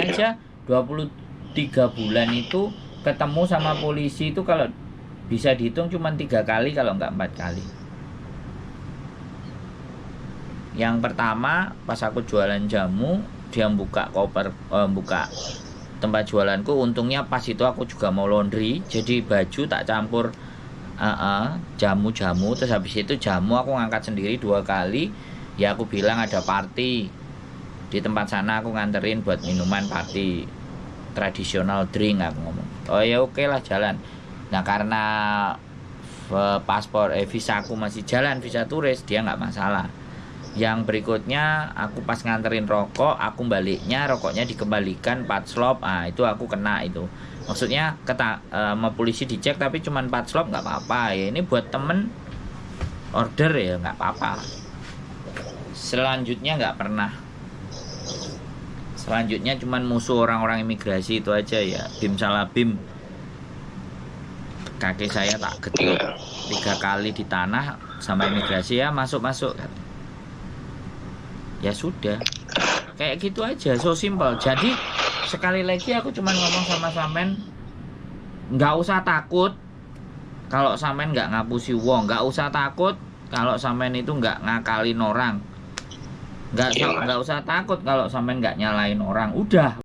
aja 23 bulan itu ketemu sama polisi itu kalau bisa dihitung cuma 3 kali kalau nggak 4 kali. Yang pertama pas aku jualan jamu, dia buka koper, buka tempat jualanku. Untungnya pas itu aku juga mau laundry, jadi baju tak campur jamu-jamu. Terus habis itu jamu aku ngangkat sendiri 2 kali. Ya aku bilang ada party di tempat sana, aku nganterin buat minuman party tradisional drink, aku ngomong. Oh ya oke lah, jalan. Nah karena paspor visa aku masih jalan, visa turis, dia nggak masalah. Yang berikutnya aku pas nganterin rokok, aku baliknya rokoknya dikembalikan 4 slop. Itu aku kena itu. Maksudnya sama polisi dicek tapi cuma 4 slop nggak apa-apa ya. Ini buat temen order ya nggak apa-apa. Selanjutnya nggak pernah. Selanjutnya cuma musuh orang-orang imigrasi itu aja ya. Bim salah bim. Kaki saya tak geduk 3 kali di tanah sama imigrasi, ya masuk-masuk. Ya sudah, kayak gitu aja, so simple. Jadi sekali lagi aku cuma ngomong sama Samen, nggak usah takut kalau Samen nggak ngapusi wong, nggak usah takut kalau Samen itu nggak ngakalin orang, nggak usah takut kalau Samen nggak nyalain orang. Udah.